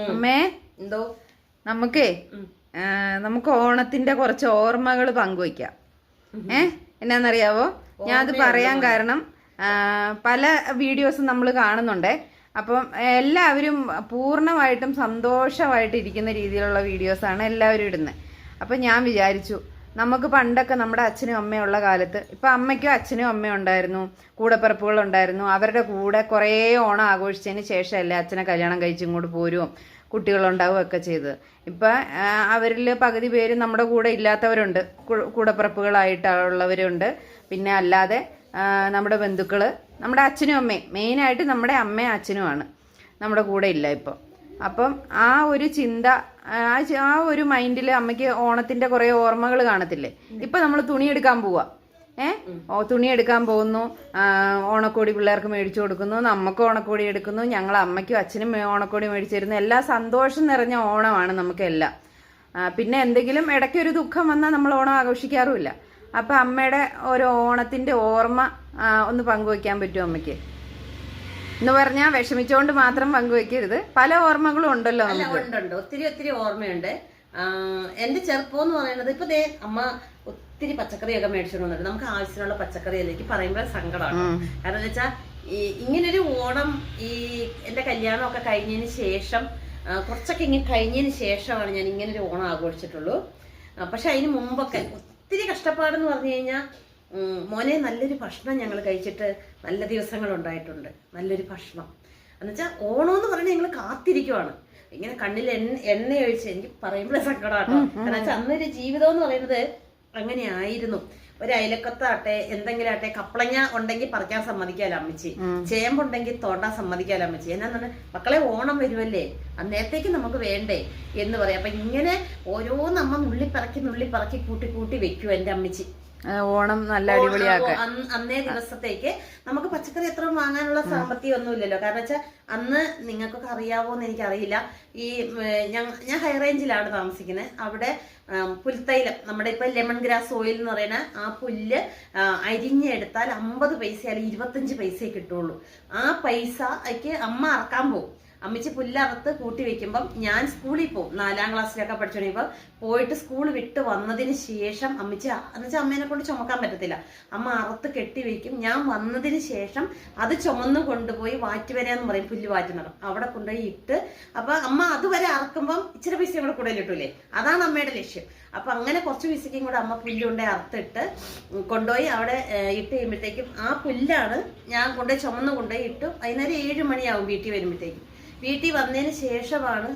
അമ്മേ എന്തോ നമുക്കേ നമുക്ക് ഓണത്തിന്റെ കുറച്ച് ഓർമ്മകൾ പങ്കുവയ്ക്കാം. എന്നാന്നറിയാവോ, ഞാൻ അത് പറയാൻ കാരണം പല വീഡിയോസും നമ്മൾ കാണുന്നുണ്ടേ. അപ്പം എല്ലാവരും പൂർണ്ണമായിട്ടും സന്തോഷമായിട്ട് ഇരിക്കുന്ന രീതിയിലുള്ള വീഡിയോസാണ് എല്ലാവരും ഇടുന്നത്. അപ്പം ഞാൻ വിചാരിച്ചു, നമുക്ക് പണ്ടൊക്കെ നമ്മുടെ അച്ഛനും അമ്മയും ഉള്ള കാലത്ത്, ഇപ്പം അമ്മയ്ക്കും അച്ഛനും അമ്മയും ഉണ്ടായിരുന്നു, കൂടപ്പിറപ്പുകളുണ്ടായിരുന്നു. അവരുടെ കൂടെ കുറേ ഓണം ആഘോഷിച്ചതിന് ശേഷമല്ലേ അച്ഛനെ കല്യാണം കഴിച്ചിങ്ങോട്ട് പോരുകയും കുട്ടികളുണ്ടാവുകയൊക്കെ ചെയ്തത്. ഇപ്പം അവരിൽ പകുതി പേര് നമ്മുടെ കൂടെ ഇല്ലാത്തവരുണ്ട്, കൂടപ്പിറപ്പുകളായിട്ടുള്ളവരുണ്ട്. പിന്നെ അല്ലാതെ നമ്മുടെ ബന്ധുക്കൾ, നമ്മുടെ അച്ഛനും അമ്മയും, മെയിനായിട്ട് നമ്മുടെ അമ്മയും അച്ഛനുമാണ് നമ്മുടെ കൂടെ ഇല്ല ഇപ്പം. അപ്പം ആ ഒരു ചിന്ത, ആ ഒരു മൈൻഡിൽ അമ്മയ്ക്ക് ഓണത്തിന്റെ കുറേ ഓർമ്മകൾ കാണത്തില്ലേ. ഇപ്പം നമ്മൾ തുണിയെടുക്കാൻ പോവാ, തുണിയെടുക്കാൻ പോകുന്നു, ഓണക്കോടി പിള്ളേർക്ക് മേടിച്ചു കൊടുക്കുന്നു, നമുക്ക് ഓണക്കോടി എടുക്കുന്നു, ഞങ്ങൾ അമ്മയ്ക്കും അച്ഛനും ഓണക്കോടി മേടിച്ചു തരുന്നു. എല്ലാ സന്തോഷം നിറഞ്ഞ ഓണമാണ് നമുക്കെല്ലാം. പിന്നെ എന്തെങ്കിലും ഇടയ്ക്കൊരു ദുഃഖം വന്നാൽ നമ്മൾ ഓണം ആഘോഷിക്കാറുമില്ല. അപ്പം അമ്മയുടെ ഒരു ഓണത്തിന്റെ ഓർമ്മ ഒന്ന് പങ്കുവയ്ക്കാൻ പറ്റുമോ അമ്മയ്ക്ക്? എന്ന് പറഞ്ഞാൽ വിഷമിച്ചോണ്ട് മാത്രം പങ്കുവെക്കരുത്, പല ഓർമ്മകളും ഉണ്ടല്ലോ നമുക്ക്. ഉണ്ട്, ഒത്തിരി ഓർമ്മയുണ്ട്. എന്റെ ചെറുപ്പം എന്ന് പറയുന്നത്, ഇപ്പൊ അമ്മ ഒത്തിരി പച്ചക്കറിയൊക്കെ മേടിച്ചോണ്ട് വന്നിട്ട് നമുക്ക് ആവശ്യമുള്ള പച്ചക്കറി എനിക്ക് പറയുമ്പോൾ സങ്കടമാണ്. കാരണം എന്താ വെച്ചാൽ ഇങ്ങനൊരു ഓണം ഈ എന്റെ കല്യാണമൊക്കെ കഴിഞ്ഞതിന് ശേഷം, കുറച്ചൊക്കെ ഇങ്ങനെ കഴിഞ്ഞതിന് ശേഷമാണ് ഞാൻ ഇങ്ങനൊരു ഓണം ആഘോഷിച്ചിട്ടുള്ളൂ. പക്ഷെ അതിന് മുമ്പൊക്കെ ഒത്തിരി കഷ്ടപ്പാടെന്ന് പറഞ്ഞു കഴിഞ്ഞാൽ, മോനെ നല്ലൊരു ഭക്ഷണം ഞങ്ങൾ കഴിച്ചിട്ട് നല്ല ദിവസങ്ങൾ ഉണ്ടായിട്ടുണ്ട്. നല്ലൊരു ഭക്ഷണം എന്നുവെച്ചാൽ ഓണം എന്ന് പറഞ്ഞാൽ ഞങ്ങൾ കാത്തിരിക്കുവാണ്. ഇങ്ങനെ കണ്ണിൽ എണ്ണ ഒഴിച്ച്, എനിക്ക് പറയുമ്പോഴേ സങ്കടമാട്ടോ. കാരണം വെച്ചാൽ അന്നൊരു ജീവിതം എന്ന് പറയുന്നത് അങ്ങനെ ആയിരുന്നു. ഒരു അയലക്കത്താട്ടെ എന്തെങ്കിലും ആട്ടെ, കപ്പളങ്ങ ഉണ്ടെങ്കിൽ പറിക്കാൻ സമ്മതിക്കാലോ അമ്മച്ചി, ചേമ്പുണ്ടെങ്കിൽ തോണ്ടാൻ സമ്മതിക്കാലോ അമ്മച്ചി. എന്നാന്ന് മക്കളെ ഓണം വരുമല്ലേ, അന്നേരത്തേക്ക് നമുക്ക് വേണ്ടേ എന്ന് പറയാം. അപ്പൊ ഇങ്ങനെ ഓരോന്ന് അമ്മ നുള്ളിപ്പറക്കി കൂട്ടി വെക്കും എന്റെ അമ്മച്ചി. ഓണം നല്ല അടിപൊളിയാക്കാൻ അന്നേ ദിവസത്തേക്ക് നമുക്ക് പച്ചക്കറി എത്ര വാങ്ങാനുള്ള സാമ്പത്തികം ഒന്നുമില്ലല്ലോ. കാരണം വെച്ചാൽ അന്ന് നിങ്ങൾക്കൊക്കെ അറിയാവോന്ന് എനിക്കറിയില്ല, ഈ ഞാൻ ഹൈ റേഞ്ചിലാണ് താമസിക്കുന്നത്. അവിടെ പുൽത്തൈലം, നമ്മുടെ ഇപ്പൊ ലെമൺ ഗ്രാസ് ഓയിൽ എന്ന് പറയുന്ന ആ പുല്ല് അരിഞ്ഞെടുത്താൽ 50 പൈസ അല്ലെങ്കിൽ 25 പൈസയെ കിട്ടുള്ളൂ. ആ പൈസക്ക് അമ്മ അറക്കാൻ പോകും. അമ്മച്ചി പുല്ലറുത്ത് കൂട്ടി വെക്കുമ്പം ഞാൻ സ്കൂളിൽ പോകും. 4ാം ക്ലാസ്സിലൊക്കെ പഠിച്ചോണ്ടിരിക്കുമ്പോൾ പോയിട്ട് സ്കൂൾ വിട്ട് വന്നതിന് ശേഷം അമ്മച്ചി എന്നുവെച്ചാൽ അമ്മേനെ കൊണ്ട് ചുമക്കാൻ പറ്റത്തില്ല, അമ്മ അറുത്ത് കെട്ടി വെക്കും. ഞാൻ വന്നതിന് ശേഷം അത് ചുമന്ന് കൊണ്ടുപോയി വാറ്റുവരെന്ന് പറയും, പുല്ല് വാറ്റുന്നത്, അവിടെ കൊണ്ടുപോയി ഇട്ട്, അപ്പൊ അമ്മ അതുവരെ അറക്കുമ്പം ഇച്ചിരി പൈസ കൂടെ കൂടുതൽ കിട്ടൂലേ, അതാണ് അമ്മയുടെ ലക്ഷ്യം. അപ്പൊ അങ്ങനെ കുറച്ച് പൈസയ്ക്കും കൂടെ അമ്മ പുല്ലുകൊണ്ടേ അറുത്തിട്ട് കൊണ്ടുപോയി അവിടെ ഇട്ട് കഴിയുമ്പോഴത്തേക്കും ആ പുല്ലാണ് ഞാൻ കൊണ്ടുപോയി ചുമന്ന് കൊണ്ടുപോയി ഇട്ടു. വൈകുന്നേരം 7 മണിയാവും വീട്ടിൽ വരുമ്പോഴത്തേക്കും. വീട്ടിൽ വന്നതിന് ശേഷമാണ്